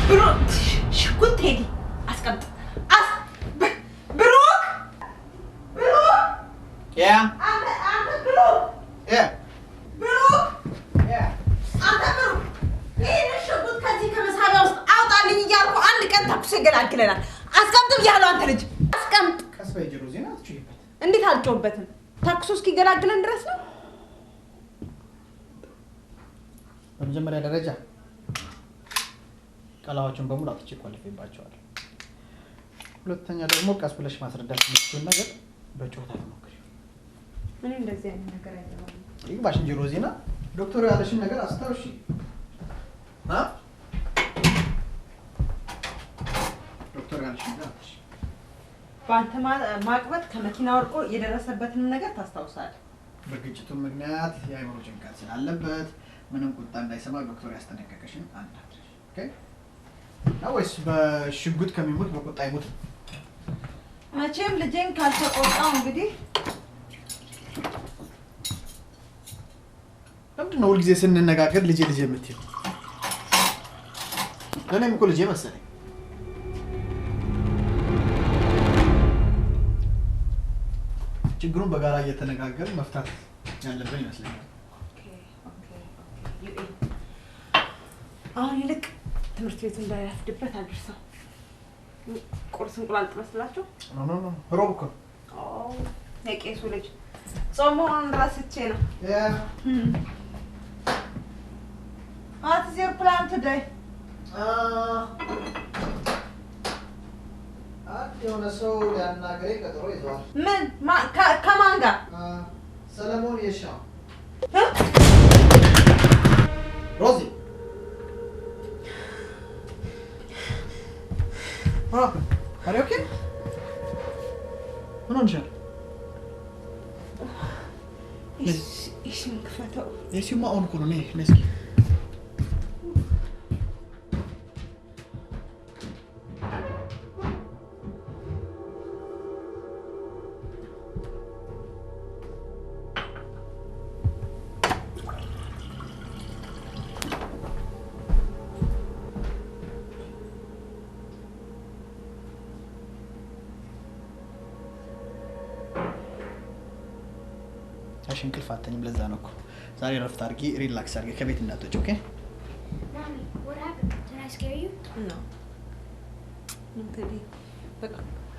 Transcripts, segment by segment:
ብሩክ ሽጉጥ ቴዲ አስቀምጥ ብሩክ ያ አንተ ብሩክ ያ ብሩክ ያ አንተ ብሩክ ይሄን ሽጉጥ ከዚህ ከመሳቢያ ውስጥ አውጣልኝ እያልኩ አንድ ቀን ተኩስ ይገላግለናል አስቀምጥ ብያለሁ አንተ ልጅ አስቀምጥ ከስበይ ጅሩ ዜና አትችይበት እንዴት አልጮህበትም ተኩስ እስኪገላግለን ድረስ ነው በመጀመሪያ ደረጃ ቀላዋቸውን በሙሉ አጥቼ ኳሊፋይባቸዋል ሁለተኛ ደግሞ ቀስ ብለሽ ማስረዳት የምትችይው ነገር በጮታ ተሞክሪ ምን እንደዚህ አይነት ነገር አይደለም ይግባሽ እንጂ ሮዚና ዶክተሩ ያለሽን ነገር አስታውሺ ዶክተሩ ያለሽን ነገር አስታውሺ ባንተ ማቅበት ከመኪና ወርቆ የደረሰበትን ነገር ታስታውሳለህ በግጭቱ ምክንያት የአይምሮ ጭንቀት ስላለበት ምንም ቁጣ እንዳይሰማ ዶክተሩ ያስጠነቀቀሽን አንዳድርሽ ኦኬ ወይስ በሽጉጥ ከሚሞት በቁጣ ይሞት መቼም ልጄን ካልተቆጣው እንግዲህ ለምንድን ነው ሁልጊዜ ስንነጋገር ልጄ የምትይው ለእኔም እኮ ልጄ መሰለኝ ችግሩን በጋራ እየተነጋገርን መፍታት ያለብን ይመስለኛል አሁን ይልቅ ትምህርት ቤቱ እንዳያፍድበት አድርሰው ቁርስ እንቁላል ጥበስላችሁ ኖ ሮብ እኮ የቄሱ ልጅ ጾሙን ረስቼ ነው What is your plan today? የሆነ ሰው ሊያናግረኝ ቀጠሮ ይዘዋል ምን ከማን ጋር ሰለሞን የሻው ሮዚ Are you okay? ምን ሆነሻል? እሺ ምክፈተው የሲማ አሁን እኮ ነው ነይ እስኪ እንቅልፍ አተኝም ለዛ ነው እኮ ዛሬ ረፍት አድርጊ ሪላክስ አድርጊ ከቤት እንዳትወጪ ኦኬ Mommy, what happened? Did I scare you? No. እንግዲህ በቃ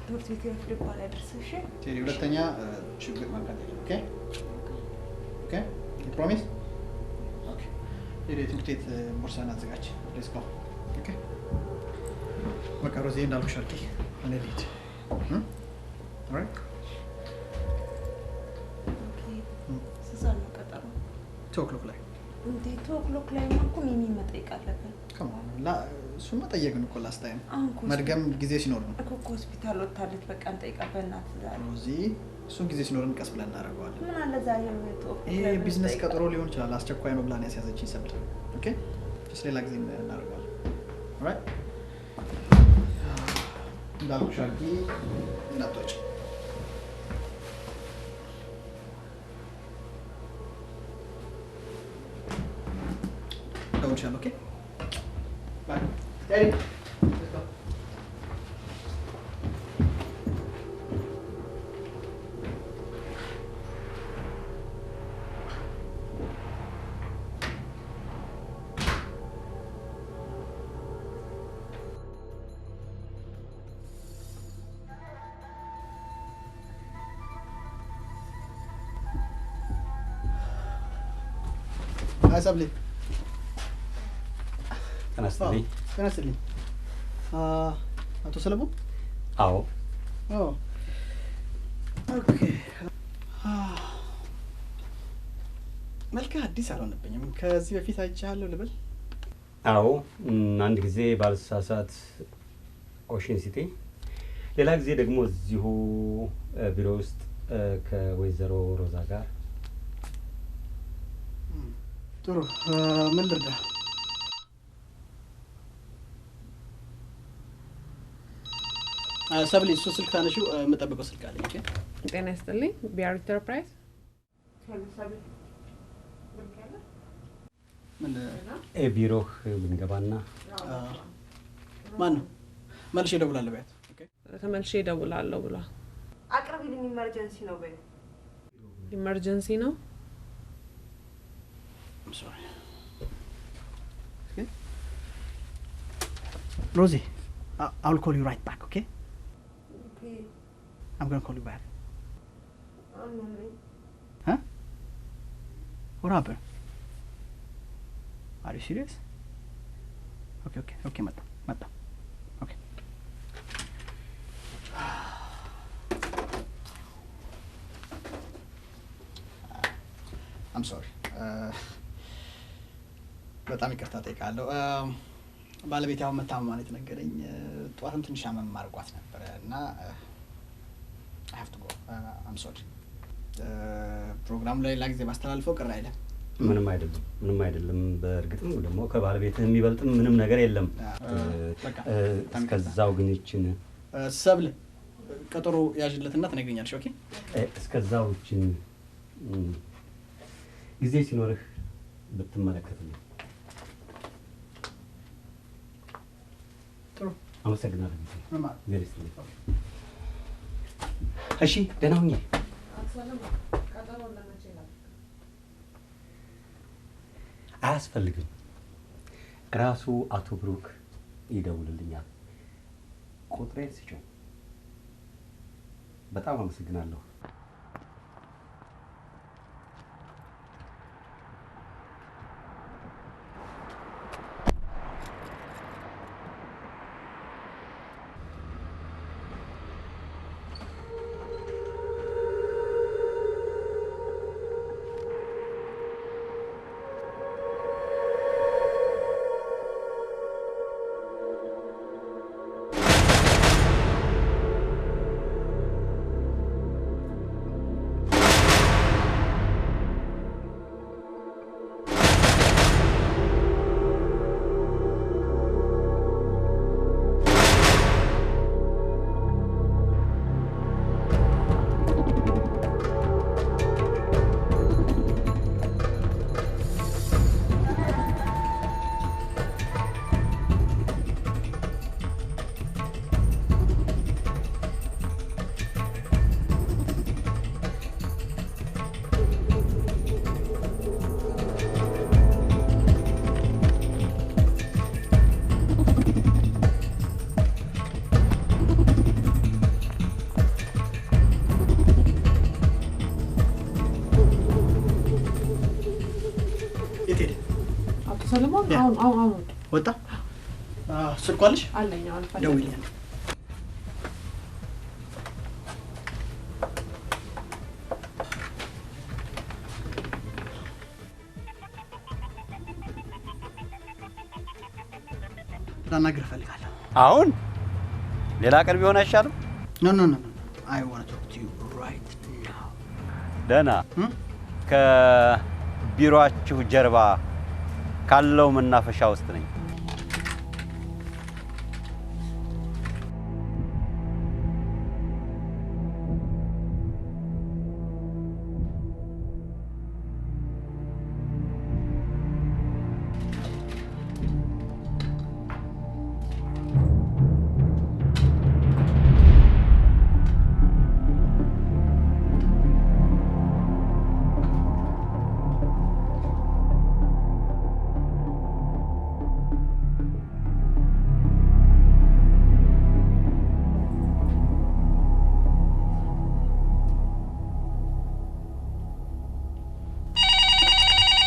ትምህርት ቤት ይረፍድብሃል ያደርሰሽ ቴዲ ሁለተኛ ችግር ማንካት ኦኬ ኦኬ ዩ ፕሮሚስ ኦኬ ቴዲ ትምህርት ቤት ቦርሳን አዘጋጅ ሌትስ ጎ ኦኬ በቃ ሮዚ እንዳልኩሽ አድርጊ እኔ ልሂድ ኦልራይት ቶክሎክ ላይ እንዴ ቶክሎክ ላይ ማንኩ ሚሚ መጠየቅ አለብን ከማን ላ እሱማ ጠየቅን እኮ ላስት ታይም መድገም ጊዜ ሲኖር ነው እኮ ሆስፒታል ወጣለት በቃ እንጠይቀበናት ዛሬ ሮዚ እሱን ጊዜ ሲኖርን ቀስ ብለን እናደርገዋለን ምን አለ ዛሬ ነው ቶክሎክ ይሄ ቢዝነስ ቀጠሮ ሊሆን ይችላል አስቸኳይ ነው ብላን ያስያዘችኝ ሰብት ኦኬ እሺ ሌላ ጊዜ እናደርገዋለን ኦልራይት እንዳልኩሽ አድርጊ እናቶች Don't you okay? Bye. Daddy. Let's go. Hi, Sabli. ተነስተልኝ አቶ ሰለሞን አዎ ኦኬ መልካ አዲስ አልሆነብኝም ከዚህ በፊት አይቻለሁ ልበል አዎ አንድ ጊዜ ባልሳሳት ኦሽን ሲቲ ሌላ ጊዜ ደግሞ እዚሁ ቢሮ ውስጥ ከወይዘሮ ሮዛ ጋር ጥሩ ምን ልርዳ ሰብሊ እሱ ስልክ ታነሺው የምጠብቀው ስልክ አለኝ ኦኬ ጤና ይስጥልኝ ቢአር ኢንተርፕራይዝ ምን ቢሮህ ብንገባና ማን ነው? መልሼ እደውላለሁ በያት። ኦኬ ተመልሼ እደውላለሁ ብሏል። አቅርቢልኝ ኢመርጀንሲ ነው በይ። ኢመርጀንሲ ነው? I'm sorry. Okay. Rosie, I'll call you right back, okay? Okay. I'm going to call you back. አመመኝ። Huh? What happened? Are you serious? Okay, መጣ. Okay. I'm sorry. በጣም ይቅርታ ጠይቃለሁ። ባለቤት ያው መታመሟን የተነገረኝ ጠዋትም ትንሽ አመም አድርጓት ነበረ እና I have to go. I'm sorry. ፕሮግራሙ ላይ ሌላ ጊዜ ባስተላልፈው ቅር አይልም? ምንም አይደለም። በእርግጥም ደግሞ ከባለቤትህ የሚበልጥም ምንም ነገር የለም። እስከዛው ግን ይችን ሰብል ቀጠሮ ያዥለትና ትነግሪኛለሽ። ኦኬ እስከዛው ይችን ጊዜ ሲኖርህ ብትመለከትልኝ ጥሩ። አመሰግናለሁ። ማማ እሺ ደህና ሁኚ። አያስፈልግም። ራሱ አቶ ብሩክ ይደውልልኛል። ቁጥሬን ስጪው። በጣም አመሰግናለሁ። ሰለሞን አሁን ወጣ። ስልኩ አለሽ? አለኝ። አሁን ደውይልኝ። ላናግርህ እፈልጋለሁ። አሁን ሌላ ቀን ቢሆን አይሻልም? ኖ I want to talk to you right now. ደህና ከቢሮአችሁ ጀርባ ካለው መናፈሻ ውስጥ ነኝ።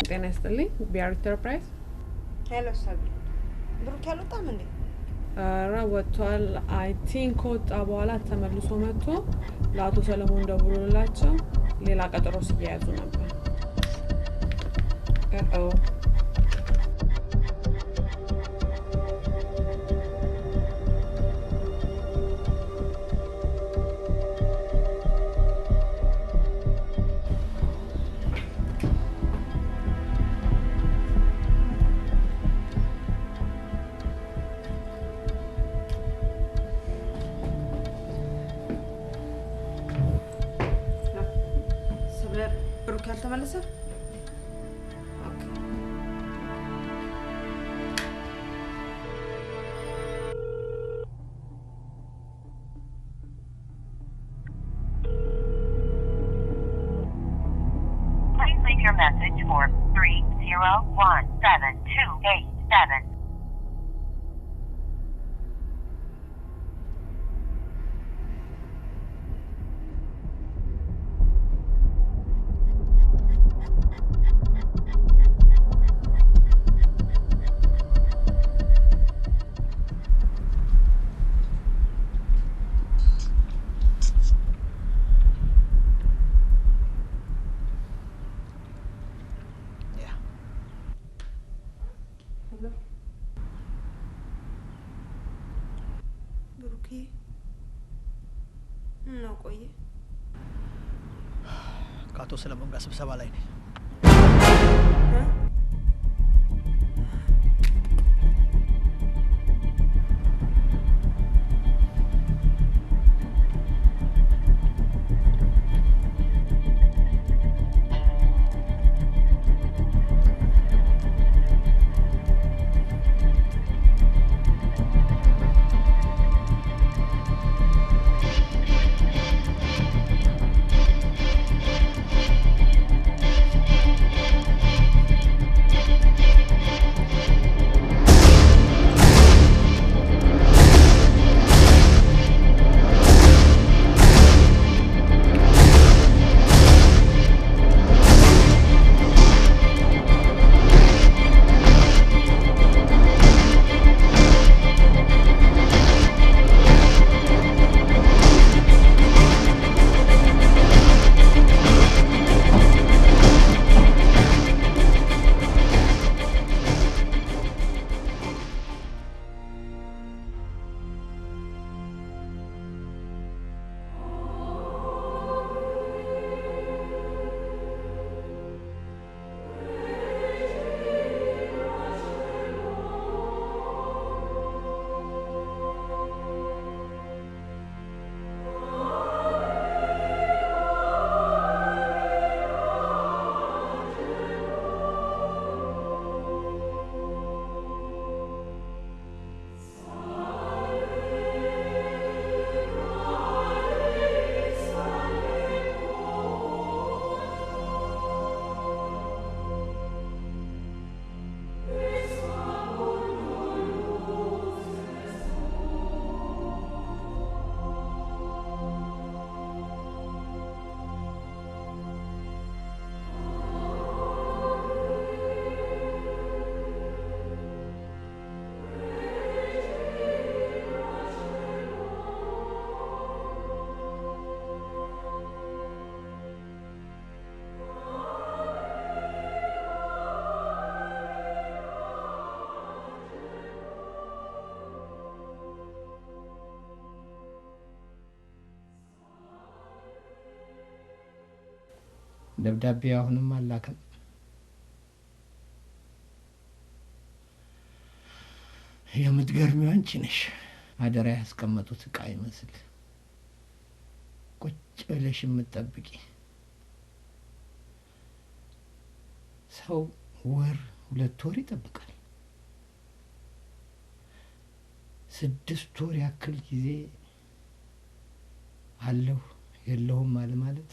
ጤና ይስጥልኝ። ቢአር ኢንተርፕራይዝ። ሄሎ ሰብል፣ ብሩክ ያልወጣም እንዴ? ኧረ ወጥቷል። አይ ቲንክ ከወጣ በኋላ ተመልሶ መጥቶ ለአቶ ሰለሞን ደውሎላቸው ሌላ ቀጠሮ ሲያያዙ ነበር። ብሩክ ያልተመለሰ? 7287. ከአቶ ሰለሞን ጋር ስብሰባ ላይ ነኝ። ደብዳቤ አሁንም አላከም። የምትገርሚው አንቺ ነሽ። አደራ ያስቀመጡት ዕቃ ይመስል ቁጭ ብለሽ የምትጠብቂ ሰው ወር 2 ወር ይጠብቃል። 6 ወር ያክል ጊዜ አለው የለውም ማለት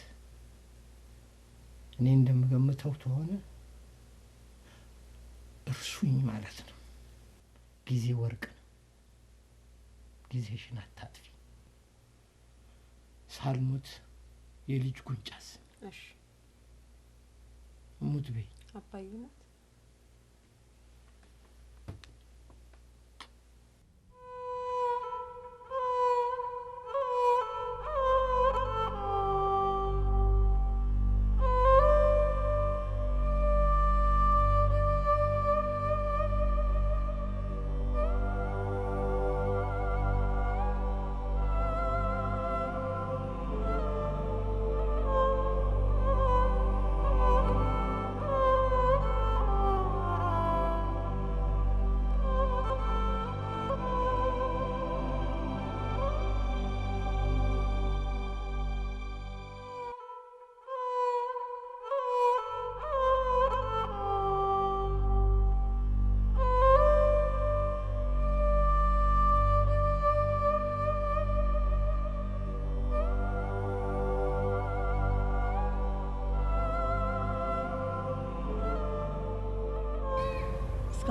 እኔ እንደምገምተው ተሆነ እርሱኝ ማለት ነው። ጊዜ ወርቅ ነው። ጊዜሽን አታጥፊ። ሳልሞት የልጅ ጉንጫስ እሺ ሙት በይ አባዬ ናት።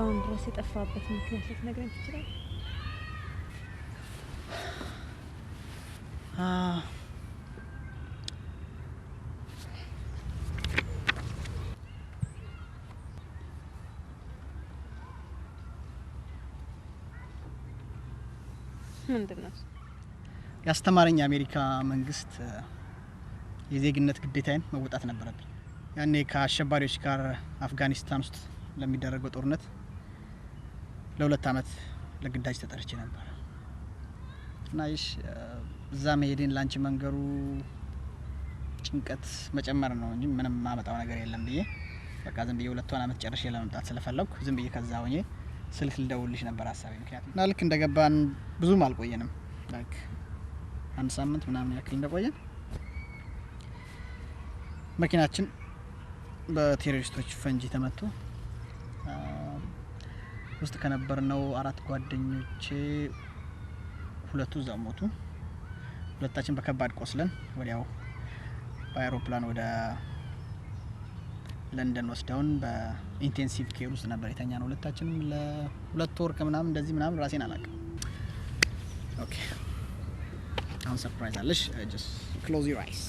እስካሁን ድረስ የጠፋበት ምክንያት ልትነግረኝ ትችላለህ? ምንድነው? ያስተማረኝ የአሜሪካ መንግስት የዜግነት ግዴታዬን መወጣት ነበረብኝ። ያኔ ከአሸባሪዎች ጋር አፍጋኒስታን ውስጥ ለሚደረገው ጦርነት ለ2 አመት ለግዳጅ ተጠርቼ ነበር እና እዛ መሄዴን ላንቺ መንገሩ ጭንቀት መጨመር ነው እንጂ ምንም ማመጣው ነገር የለም ብዬ በቃ ዝም ብዬ 2 አመት ጨርሼ ለመምጣት ስለፈለኩ ዝም ብዬ ከዛ ሆኜ ስልክ ልደውልልሽ ነበር ሀሳቤ። ምክንያቱም እና ልክ እንደገባን ብዙም አልቆየንም፣ ላይክ 1 ሳምንት ምናምን ያክል እንደቆየን መኪናችን በቴሮሪስቶች ፈንጂ ተመቶ ውስጥ ከነበርነው 4 ጓደኞቼ 2 እዛው ሞቱ። 2ታችን በከባድ ቆስለን ወዲያው በአይሮፕላን ወደ ለንደን ወስደውን በኢንቴንሲቭ ኬር ውስጥ ነበር የተኛነው። 2ታችንም ለ2 ወር ከምናምን እንደዚህ ምናምን ራሴን አላውቅም። ኦኬ አሁን ሰርፕራይዝ አለሽ። ጀስት ክሎዝ ዩር አይስ።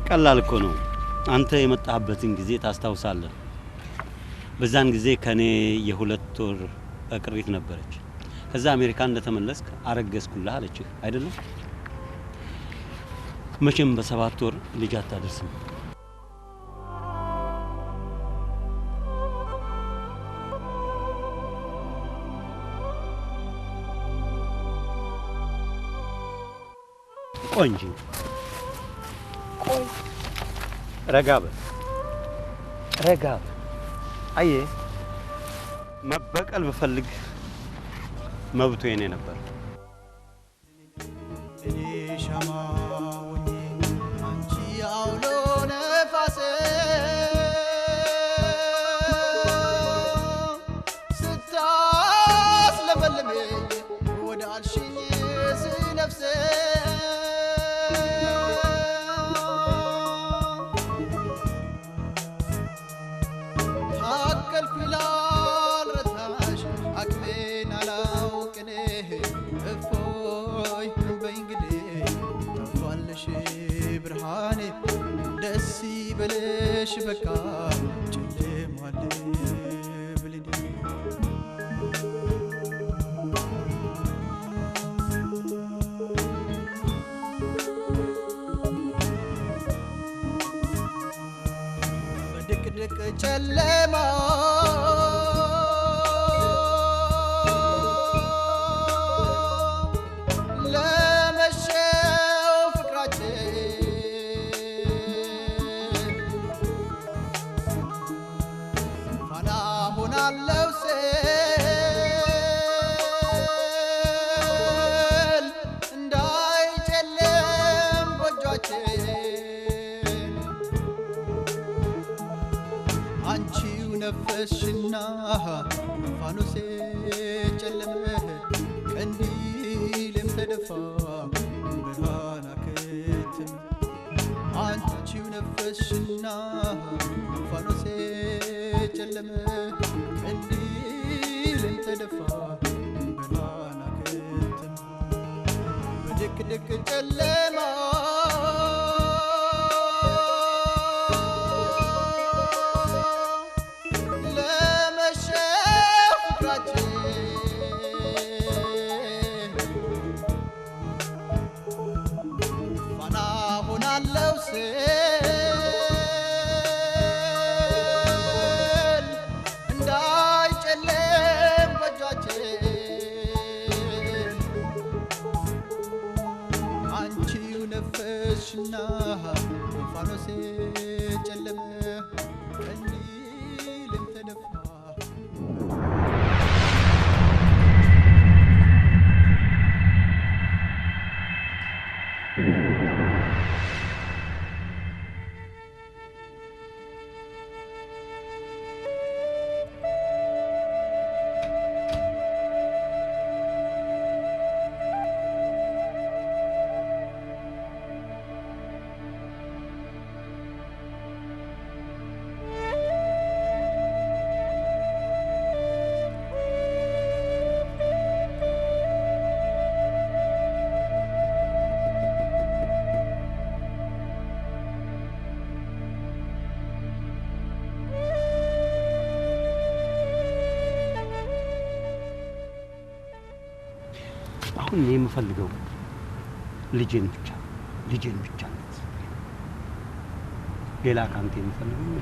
ቀላል እኮ ነው። አንተ የመጣህበትን ጊዜ ታስታውሳለህ? በዛን ጊዜ ከኔ የ2 ወር እቅሪት ነበረች። ከዛ አሜሪካን እንደተመለስክ አረገዝኩልህ አለችህ አይደለም? መቼም በ7 ወር ልጅ አታደርስም። ቆንጆ ረጋበ አየ መበቀል ብፈልግ መብቱ የኔ ነበር። በለሽ በቃ ጨለማለ ብልድ በድቅድቅ ጨለማ ነፈስሽና ፋኖሴ ጨለመ ቀንዲልም ተደፋ ብርሃን አከተመ አንቺው ነፈስሽና ፋኖሴ ጨለመ ቀንዲልም ተደፋ ብርሃን አከተመ በድቅድቅ ጨለማ አሁን እኔ የምፈልገው ልጄን ብቻ ነው። ሌላ ካንተ የምፈልገው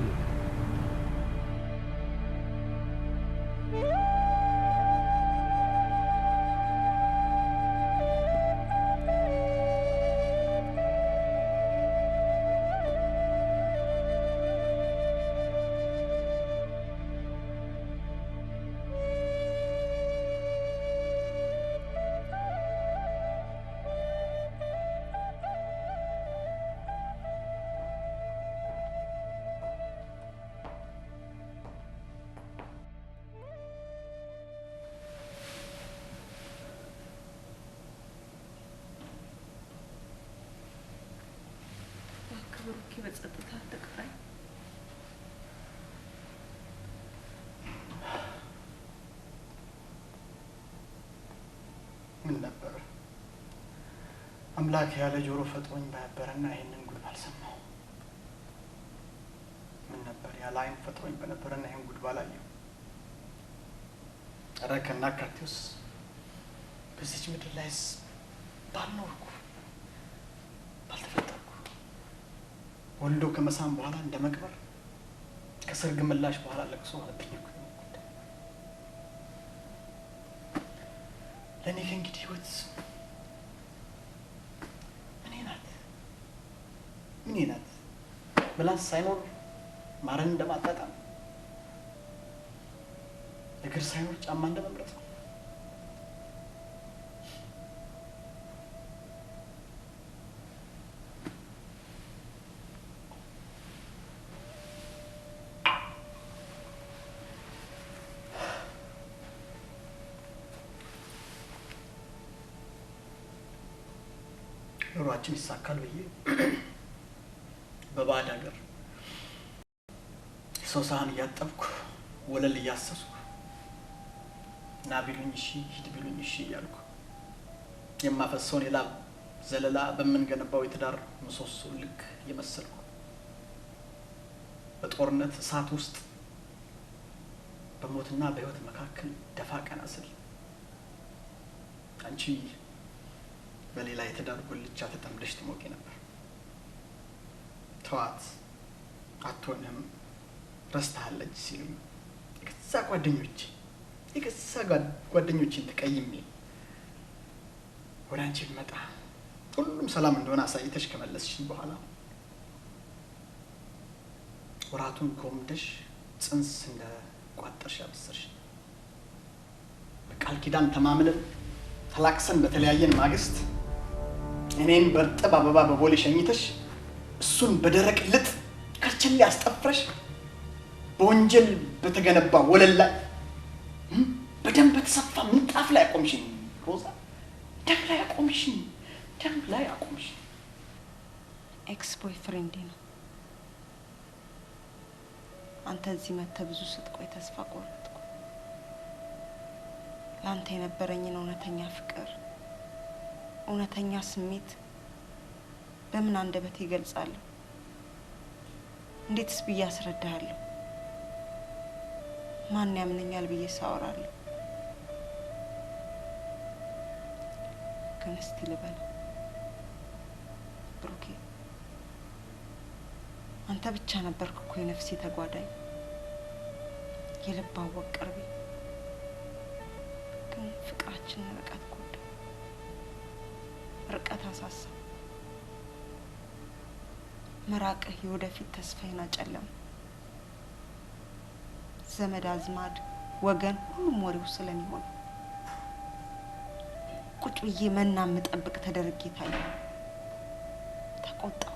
ብሩኬ በጸጥታ ተቀራይ ምን ነበር አምላክ ያለ ጆሮ ፈጥሮኝ በነበረና ይሄንን ጉድ ባልሰማው ምን ነበር ያለ አይን ፈጥሮኝ በነበረና ይሄን ጉድ ባላየው አረከና ካርቲውስ በዚች ምድር ላይስ ባልኖርኩ ባልተፈጠርኩ ወልዶ ከመሳም በኋላ እንደመቅበር ከሰርግ ምላሽ በኋላ ለቅሶ አለብኝ እኮ ለኔ ከእንግዲህ ህይወት ምን ናት ምላስ ሳይኖር ማረን እንደማጣጣም እግር ሳይኖር ጫማ እንደመምረጥ ነው። ኑሯችን ይሳካል ብዬ በባዕድ ሀገር የሰው ሳህን እያጠብኩ ወለል እያሰስኩ ና ቢሉኝ እሺ ሂድ ቢሉኝ እሺ እያልኩ የማፈሰውን የላብ ዘለላ በምንገነባው የትዳር ምሰሶ ልክ እየመሰልኩ በጦርነት እሳት ውስጥ በሞትና በህይወት መካከል ደፋ ቀና ስል አንቺ በሌላ የትዳር ጉልቻ ተጠምደሽ ትሞቂ ነበር። ተዋት አትሆንም ረስተሃለች ሲሉኝ የገዛ ጓደኞችን ተቀይሜ ወደ አንቺ ብመጣ ሁሉም ሰላም እንደሆነ አሳይተሽ ከመለስሽኝ በኋላ ወራቱን ኮምደሽ ጽንስ እንደቋጠርሽ አበሰርሽ። በቃል ኪዳን ተማምነን ተላክሰን በተለያየን ማግስት እኔን በርጥብ አበባ በቦሌ ሸኝተሽ እሱን በደረቅ ልጥ ከርቸሌ አስጠፍረሽ በወንጀል በተገነባ ወለል ላይ በደም በተሰፋ ምንጣፍ ላይ አቆምሽኝ። ሮዛ ደም ላይ አቆምሽኝ። ኤክስ ቦይፍሬንዴ ነው። አንተ እዚህ መጥተህ ብዙ ስትቆይ ተስፋ ቆረጥኩ። ለአንተ የነበረኝን እውነተኛ ፍቅር፣ እውነተኛ ስሜት በምን አንደበቴ ይገልጻለሁ? እንዴትስ ብዬ አስረዳሃለሁ? ማን ያምነኛል ብዬ ሳወራለሁ? ግን እስቲ ልበል ብሩኬ፣ አንተ ብቻ ነበርክ እኮ የነፍሴ ተጓዳኝ፣ የልብ አወቅ ቅርቤ። ግን ፍቅራችንን ርቀት ጎዳ፣ ርቀት አሳሳ። መራቅህ የወደፊት ተስፋዬን አጨለመ። ዘመድ አዝማድ ወገን ሁሉም ወሬው ስለሚሆን ቁጭ ብዬ መና የምጠብቅ ተደርጌ ታየሁ። ተቆጣሁ፣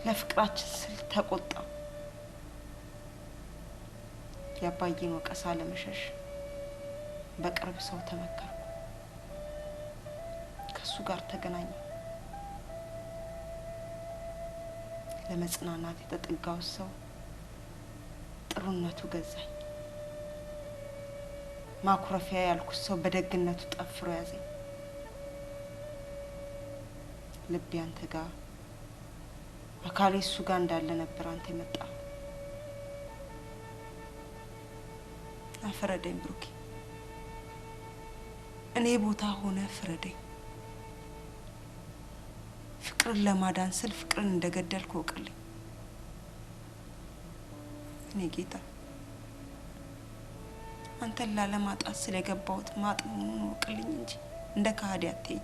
ለፍቅራችን ስል ተቆጣሁ። የአባዬን ወቀሳ ለመሸሽ በቅርብ ሰው ተመከርኩ። ከሱ ጋር ተገናኘሁ። ለመጽናናት የተጠጋው ሰው ጥሩነቱ ገዛኝ። ማኩረፊያ ያልኩት ሰው በደግነቱ ጠፍሮ ያዘኝ። ልቤ አንተ ጋር፣ አካሌ እሱ ጋር እንዳለ ነበር አንተ የመጣ። አፈረደኝ ብሩኬ፣ እኔ ቦታ ሆነ ፍረደኝ። ፍቅርን ለማዳን ስል ፍቅርን እንደገደልኩ ወቅልኝ። እኔ ጌታ አንተን ላለማጣት ስለገባሁት ማጥ መሆኑን ወቅልኝ እንጂ እንደ ከሃዲ አትይኝ።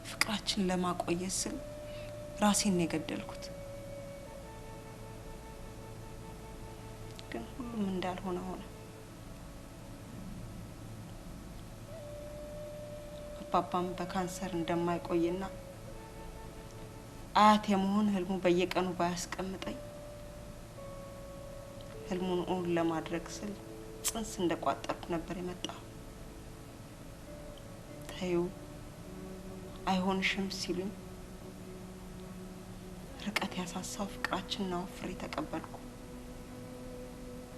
ፍቅራችን ለማቆየት ስል ራሴን የገደልኩት ግን ሁሉም እንዳልሆነ ሆነ። አባባም በካንሰር እንደማይቆይና አያት የመሆን ህልሙ በየቀኑ ባያስቀምጠኝ ህልሙን እውን ለማድረግ ስል ጽንስ እንደቋጠርኩ ነበር የመጣው። ታዩ አይሆንሽም ሲሉኝ ርቀት ያሳሳው ፍቅራችን ነው ፍሬ ተቀበልኩ።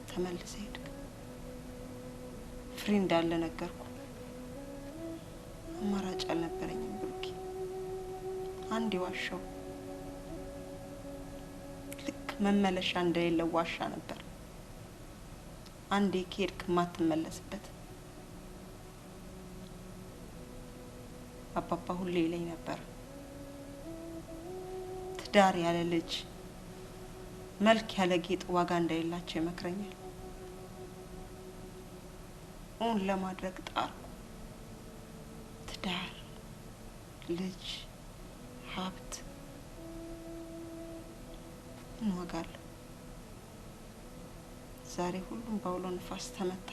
ተመልሰ ሄድክ። ፍሬ እንዳለ ነገርኩ። አማራጭ አልነበረኝም ብሩኬ። አንድ ዋሻው ልክ መመለሻ እንደሌለው ዋሻ ነበር። አንዴ ከሄድክ ማትመለስበት። አባባ ሁሌ ይለኝ ነበር ትዳር ያለ ልጅ መልክ ያለ ጌጥ ዋጋ እንደሌላቸው ይመክረኛል። እውን ለማድረግ ጣርኩ። ትዳር፣ ልጅ፣ ሀብት ምን ዋጋ አለው? ዛሬ ሁሉም በአውሎ ንፋስ ተመታ።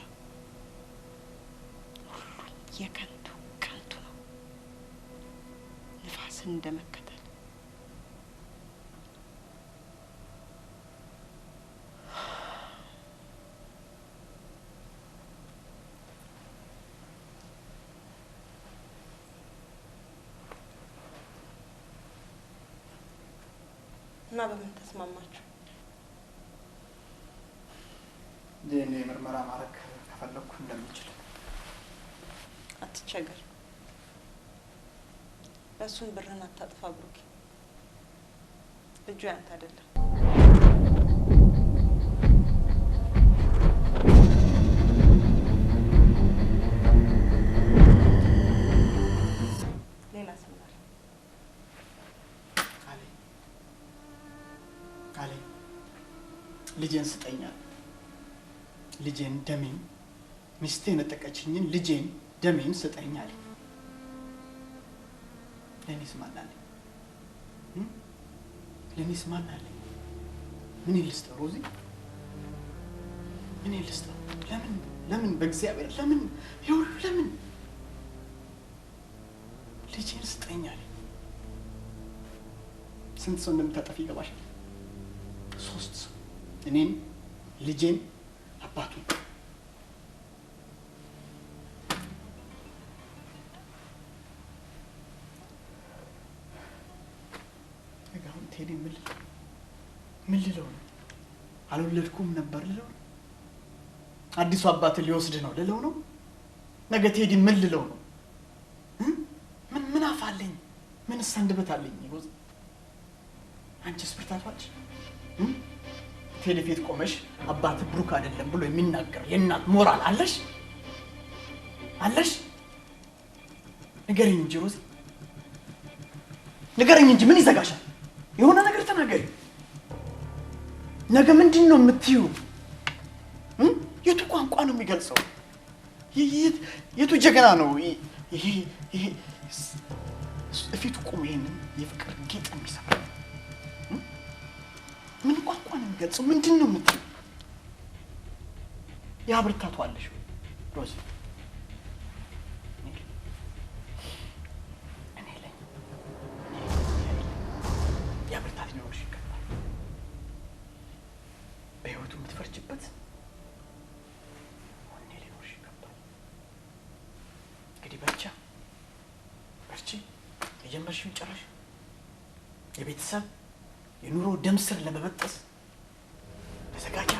ሁሉም የከንቱ ከንቱ ነው፣ ንፋስን እንደመከተል። እና በምን ተስማማችሁ? ዲኤንኤ ምርመራ ማድረግ ከፈለኩ እንደምችል። አትቸገር። ለሱን ብርህን አታጥፋ ብሩኬ። ልጁ ያንተ አይደለም። ሌላ ሰማል ካሌ ልጄን ስጠኛል። ልጄን ደሜን ሚስቴ ነጠቀችኝን ልጄን ደሜን ስጠኛል። ለኔስ ማን አለኝ? ለኔስ ማን አለኝ? ምን ልስጠው ሮዚ? ምን ልስጠው? ለምን በእግዚአብሔር ለምን ይሁን ለምን ልጄን ስጠኛል? ስንት ሰው እንደምታጠፊ ይገባሻል? 3 ሰው። እኔን፣ ልጄን፣ አባቱን። አሁን ቴዲ ምን ልለው ነው? አልወለድኩም ነበር ልለው ነው? አዲሱ አባት ሊወስድ ነው ልለው ነው? ነገ ቴዲ ምን ልለው ነው? ምን አፋለኝ? ምን ሰንድበት አለኝ? ይወዝ አንቺስ ብርታቷች ቴዲ ፊት ቆመሽ አባት ብሩክ አይደለም ብሎ የሚናገር የእናት ሞራል አለሽ? ንገሪኝ እንጂ ሮዚ፣ ንገሪኝ እንጂ ምን ይዘጋሻል? የሆነ ነገር ተናገሪ። ነገ ምንድን ነው የምትይው? የቱ ቋንቋ ነው የሚገልጸው? የቱ ጀግና ነው ይሄ ፊቱ ቆሞ ይሄንን የፍቅር ጌጥ የሚሰራ? ምን ቋንቋ ነው የሚገልጸው? ምንድን ነው የምትይው? ያ ብርታቱ አለሽ ሮዚ? እኔ ላይ ያ ብርታት ሊኖርሽ ይገባል። በህይወቱ የምትፈርጅበት ወኔ ሊኖርሽ ይገባል። እንግዲህ በርቺ፣ የጀመርሽውን ጨረሽ። የቤተሰብ የኑሮ ደም ስር ለመበጠስ ተዘጋጂ።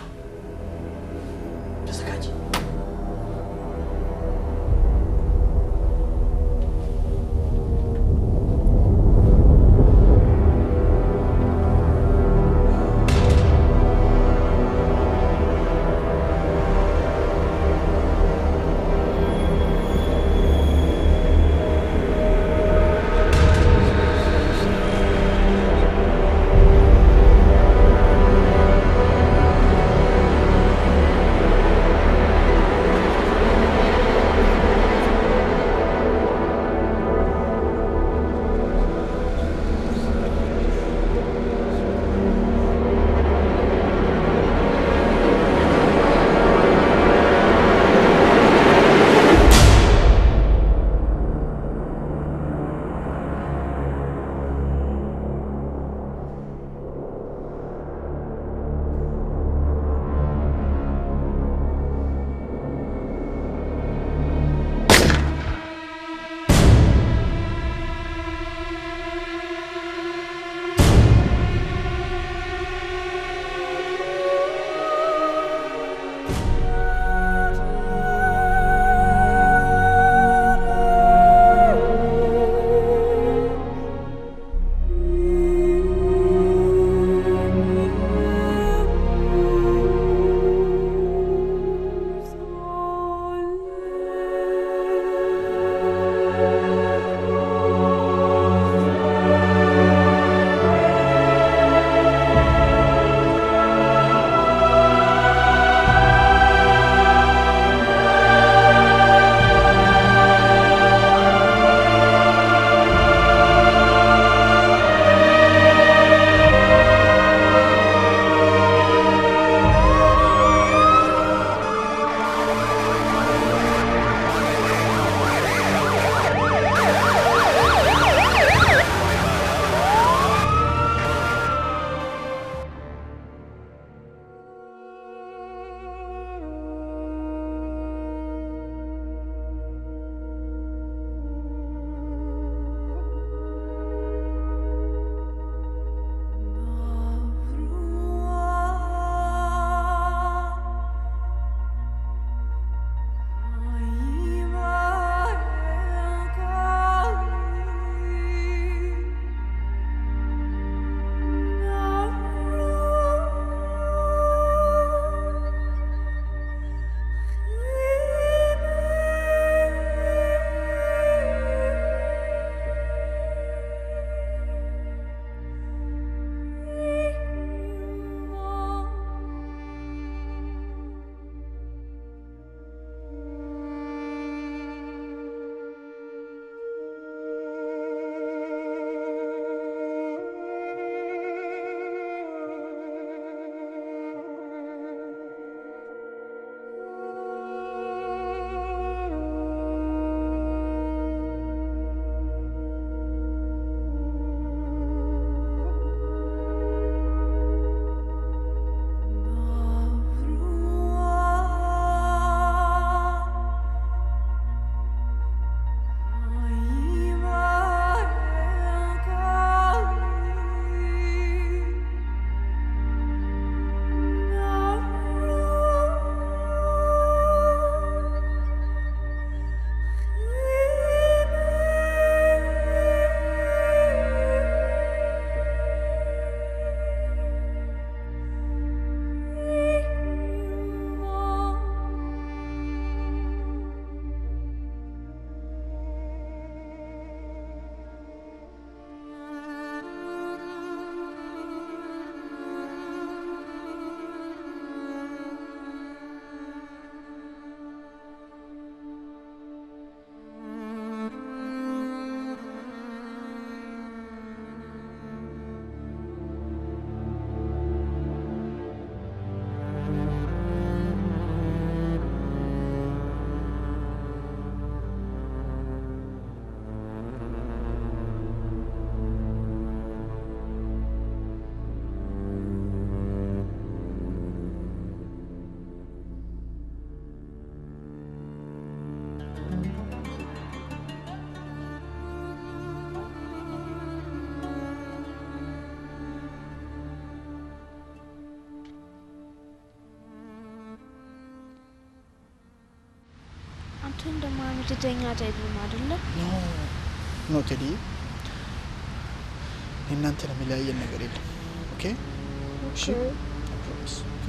ትተኛ ታይዱን አይደለ? ኖ ቴዲ እናንተ ለሚለያየን ነገር የለም ኦኬ እሺ ፕሮሚስ ኦኬ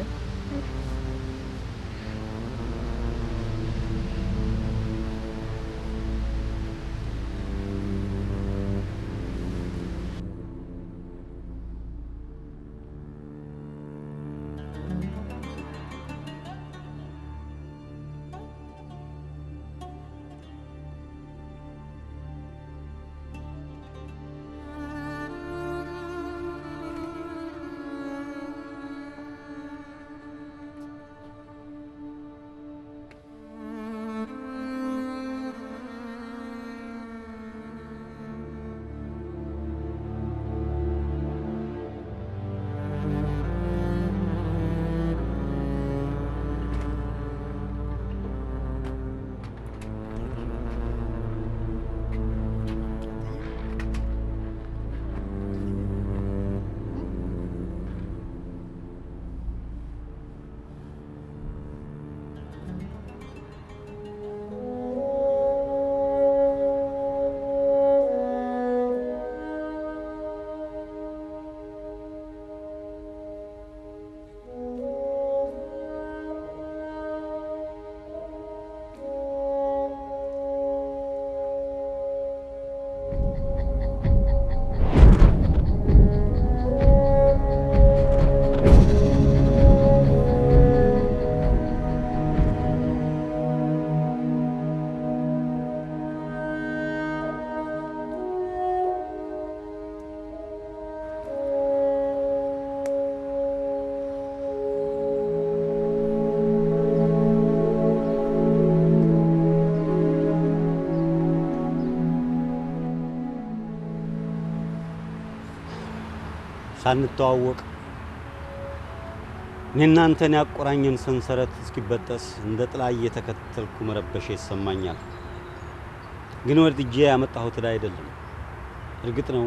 ሳንተዋወቅ እናንተን ያቆራኘን ሰንሰለት እስኪበጠስ እንደ ጥላ እየተከተልኩ መረበሽ ይሰማኛል። ግን ወርድጄ ያመጣሁት አይደለም። እርግጥ ነው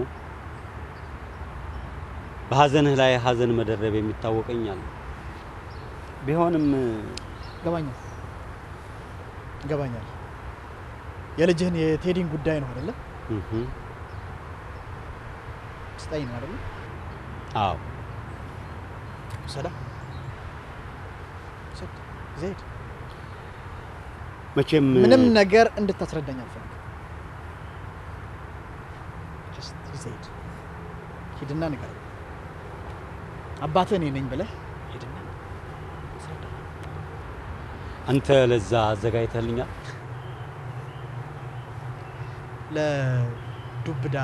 በሐዘንህ ላይ ሐዘን መደረብ የሚታወቀኛል። ቢሆንም ገባኛል የልጅህን የቴዲን ጉዳይ ነው አይደለ? ስታይ ነው አይደለ? አዎ ሰላም ዘይድ መቼም ምንም ነገር እንድታስረዳኝ አልፈልግም። ዘይድ ሂድና ንገረው አባትህ እኔ ነኝ ብለህ ሂድና አስረዳ። አንተ ለዛ አዘጋጅተህልኛል? ለዱብዳ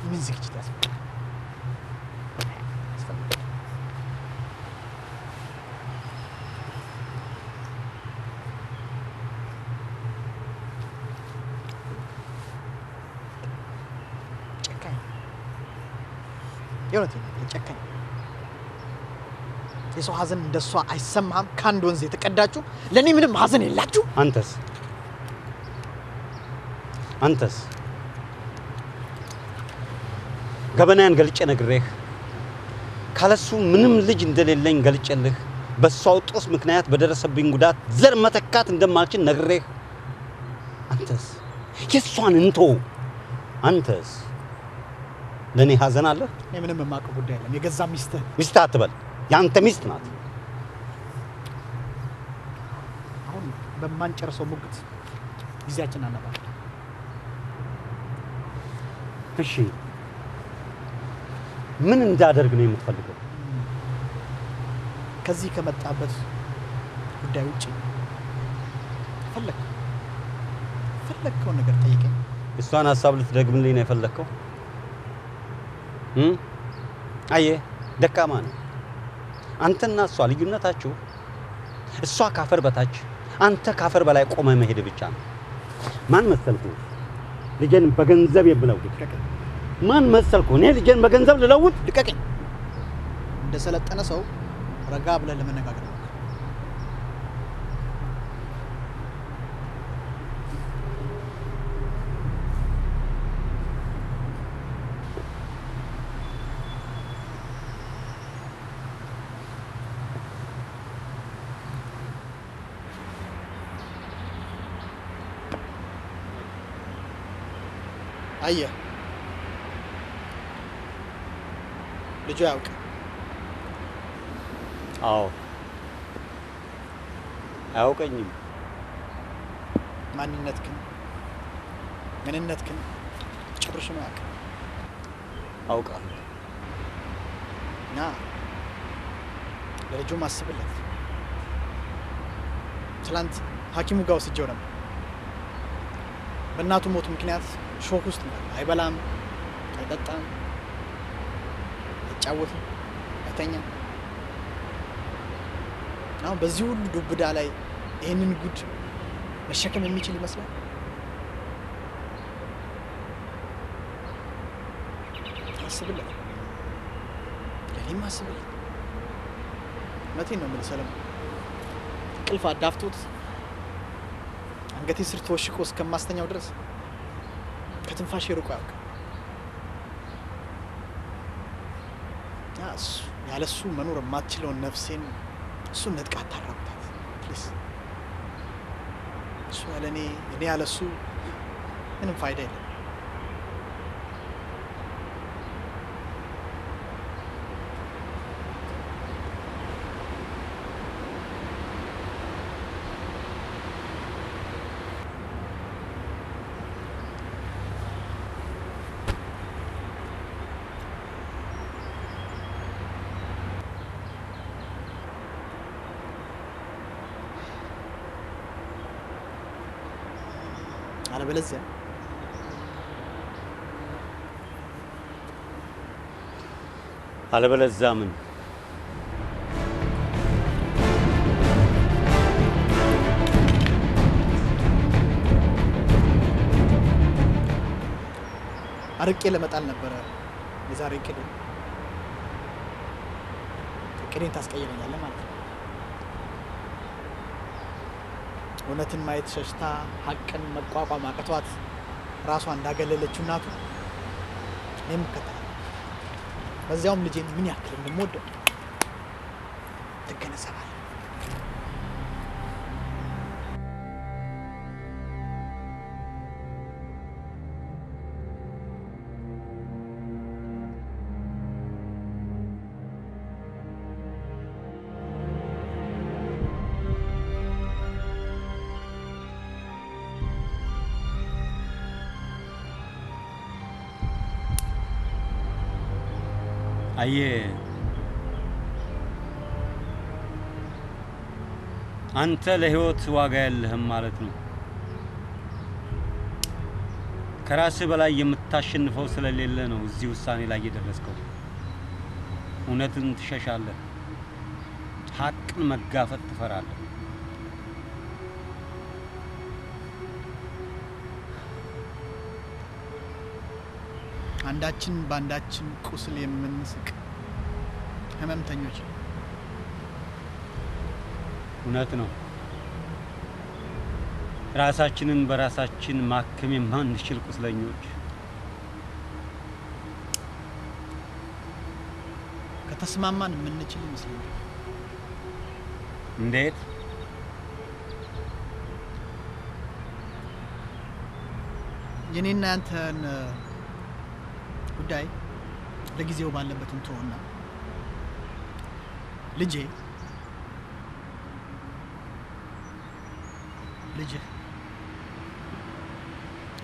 ምን ዝግጅት ያስፈልጋል? ጨካኝ የሰው ሐዘን እንደሷ አይሰማም። ካንድ ወንዝ የተቀዳችሁ ለኔ ምንም ሐዘን የላችሁ። አንተስ ገበናን ገልጬ ነግሬህ ካለሱ ምንም ልጅ እንደሌለኝ ገልጬልህ በሷው ጦስ ምክንያት በደረሰብኝ ጉዳት ዘር መተካት እንደማልችል ነግሬህ አንተስ የሷን እንቶ አንተስ ለኔ ሐዘን አለ? ምንም የማውቀው ጉዳይ የለም። የገዛ ሚስት አትበል። ያንተ ሚስት ናት። አሁን በማንጨርሰው ሙግት ጊዜያችን አናባል። እሺ ምን እንዳደርግ ነው የምትፈልገው? ከዚህ ከመጣበት ጉዳይ ውጪ ፈለግከው ነገር ጠይቀኝ። እሷን ሐሳብ ልትደግምልኝ ነው የፈለግከው? አየህ ደካማ ነው። አንተና እሷ ልዩነታችሁ እሷ ካፈር በታች አንተ ካፈር በላይ ቆመ መሄድ ብቻ ነው። ማን መሰልኩ ልጄን በገንዘብ የብለውት? ማን መሰልኩ እኔ ልጄን በገንዘብ ልለውጥ? ልቀቀኝ። እንደ ሰለጠነ ሰው ረጋ ብለን ለመነጋገር ነው። አየህ ልጁ ያውቅ አዎ አያውቀኝም ምንነትክን ጭራሽ ነው ያውቅ አውቃለሁ እና ለልጁ ማስብለት ትላንት ሐኪሙ ጋር ወስጄው ነበር በእናቱ ሞት ምክንያት ሾክ ውስጥ ነው አይበላም አይጠጣም አይጫወትም አይተኛም አሁን በዚህ ሁሉ ዱብዳ ላይ ይሄንን ጉድ መሸከም የሚችል ይመስላል አስብለት ለኔም አስብለት መቴን ነው የምልህ ሰለሞን ቅልፍ አዳፍቶት አንገቴ ስር ተወሽቆ እስከማስተኛው ድረስ ከትንፋሽ ርቆ ያውቅ ያለሱ መኖር የማትችለውን ነፍሴን እሱን ነጥቃ አታራቁታት ፕሊዝ እሱ ያለ እኔ ያለሱ ምንም ፋይዳ የለም አለበለዚያ ምን አርቄ ለመጣል ነበር የዛሬ እቅዴን ታስቀይረኛለህ ማለት ነው እውነትን ማየት ሸሽታ ሀቅን መቋቋም አቅቷት ራሷ እንዳገለለችው እናቱ እኔም ከተለ በዚያውም ልጄን ምን ያክል እንደምወደው ትገነዘባለህ አየ አንተ ለህይወት ዋጋ ያለህም ማለት ነው ከራስህ በላይ የምታሸንፈው ስለሌለ ነው እዚህ ውሳኔ ላይ የደረስከው እውነትን ትሸሻለህ ሐቅን መጋፈጥ ትፈራለህ አንዳችን ባንዳችን ቁስል የምንስቅ ህመምተኞች እውነት ነው ራሳችንን በራሳችን ማከም የማንችል ቁስለኞች ከተስማማን የምንችል ይመስለኛል እንዴት የኔና ያንተን ጉዳይ ለጊዜው ባለበት እንተውና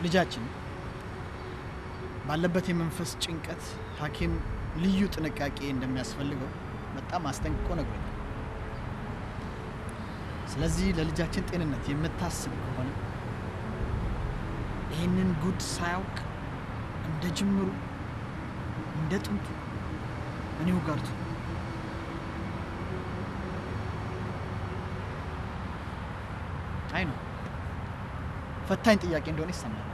ልጃችን ባለበት የመንፈስ ጭንቀት ሐኪም ልዩ ጥንቃቄ እንደሚያስፈልገው በጣም አስጠንቅቆ ነግሮኛል ስለዚህ ለልጃችን ጤንነት የምታስብ ከሆነ ይህንን ጉድ ሳያውቅ እንደ ጅምሩ እንደ ጥንቱ እኔው ጋርቱ አይ ነው ፈታኝ ጥያቄ እንደሆነ ይሰማል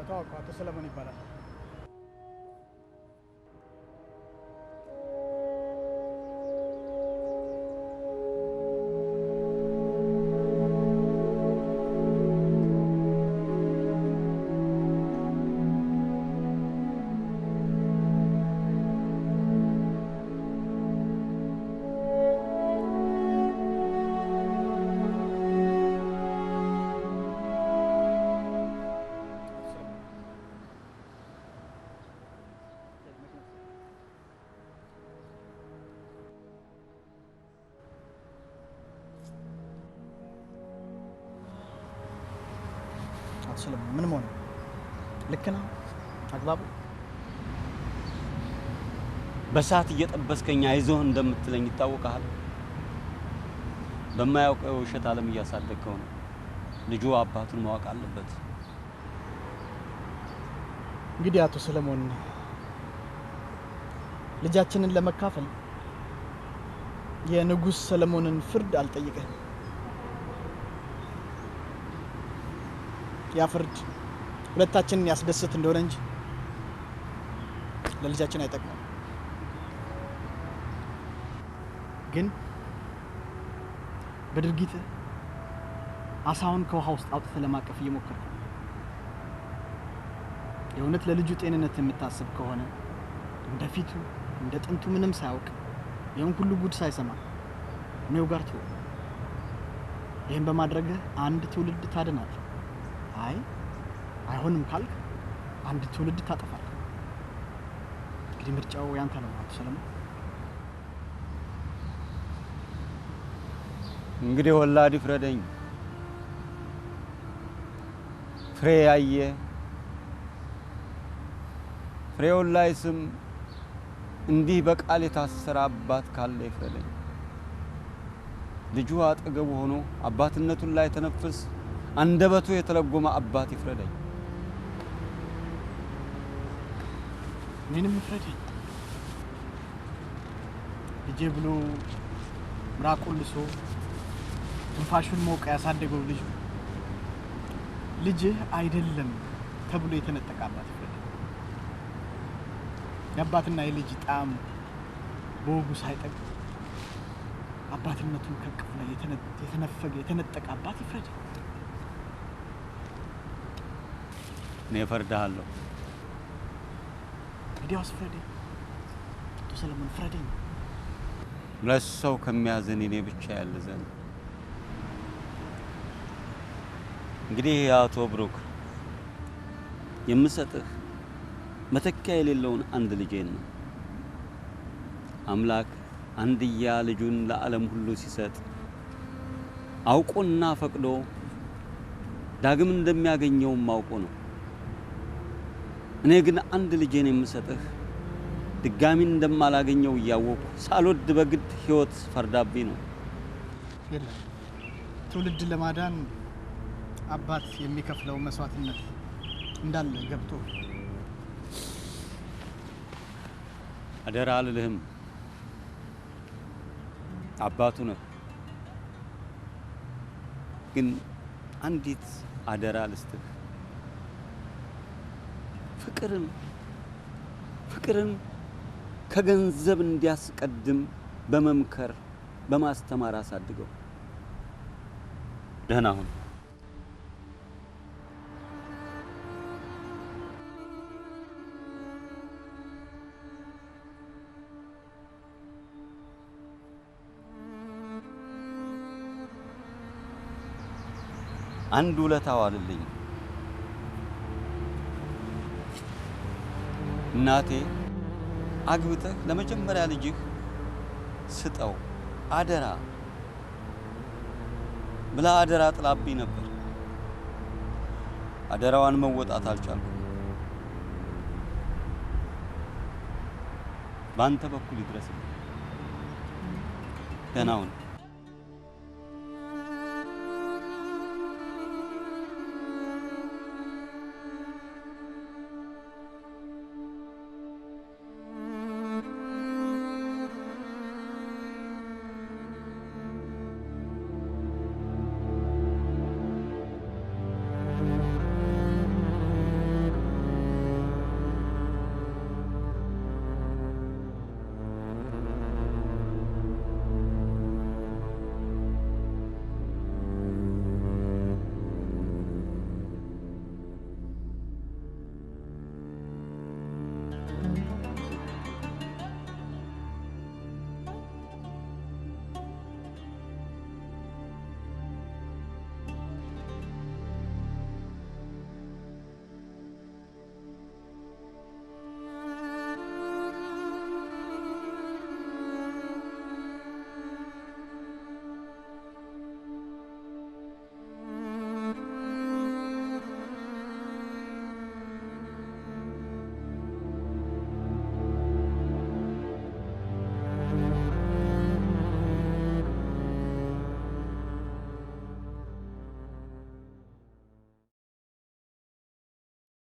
ተዋውቀው አቶ ሰለሞን ይባላል። ሰለሞን ምን ሆነ? ልክ ነው? አግባቡ? በሰዓት እየጠበስከኝ አይዞህ እንደምትለኝ ይታወቃል። በማያውቀው ውሸት ዓለም እያሳደግከው ነው። ልጁ አባቱን ማወቅ አለበት። እንግዲህ አቶ ሰለሞን ልጃችንን ለመካፈል የንጉስ ሰለሞንን ፍርድ አልጠይቀህም። ያ ፍርድ ሁለታችንን ያስደስት እንደሆነ እንጂ ለልጃችን አይጠቅምም። ግን በድርጊት አሳውን ከውሃ ውስጥ አውጥተህ ለማቀፍ እየሞከርክ ነው። የእውነት ለልጁ ጤንነት የምታስብ ከሆነ እንደፊቱ እንደ ጥንቱ ምንም ሳያውቅ ይህን ሁሉ ጉድ ሳይሰማ እኔው ጋር ትሆን። ይህን በማድረግህ አንድ ትውልድ ታድናለህ። አይ አይሆንም ካልክ አንድ ትውልድ ታጠፋለህ። እንግዲህ ምርጫው ያንተ ነው አቶ ሰለሞን። እንግዲህ ወላድ ይፍረደኝ። ፍሬ ያየ ፍሬውን ላይ ስም እንዲህ በቃል የታሰረ አባት ካለ ይፍረደኝ። ልጁ አጠገቡ ሆኖ አባትነቱን ላይ ተነፍስ አንደበቱ የተለጎመ አባት ይፍረደኝ። ምንም ይፍረደኝ። ልጄ ብሎ ምራቁን ልሶ ትንፋሹን ሞቀ ያሳደገው ልጅ ልጅህ አይደለም ተብሎ የተነጠቀ አባት ይፍረደኝ። የአባትና የልጅ ጣዕም በወጉ ሳይጠቅ አባትነቱን ከቅፍ ላይ የተነፈገ የተነጠቀ አባት ይፍረደኝ። እኔ እፈርድሃለሁ። እንግዲያውስ ፍረደኝ አቶ ሰለሞን ፍረደኝ። ለሰው ከሚያዝን እኔ ብቻ ያለዘን። እንግዲህ አቶ ብሩክ የምሰጥህ መተኪያ የሌለውን አንድ ልጄን ነው። አምላክ አንድያ ልጁን ለዓለም ሁሉ ሲሰጥ አውቆና ፈቅዶ ዳግም እንደሚያገኘውም አውቆ ነው። እኔ ግን አንድ ልጄን የምሰጥህ ድጋሚ እንደማላገኘው እያወቅሁ ሳልወድ በግድ ህይወት ፈርዳብኝ ነው። የለም ትውልድ ለማዳን አባት የሚከፍለው መስዋዕትነት እንዳለ ገብቶ አደራ አልልህም። አባቱ ነው። ግን አንዲት አደራ ልስጥህ። ፍቅርን ከገንዘብ እንዲያስቀድም በመምከር በማስተማር አሳድገው። ደህና ሁን። አንድ ውለታ ዋልልኝ። እናቴ አግብተህ ለመጀመሪያ ልጅህ ስጠው አደራ ብላ አደራ ጥላብኝ ነበር። አደራዋን መወጣት አልቻልኩም። ባንተ በኩል ይድረስልኝ። ደህና ሁን።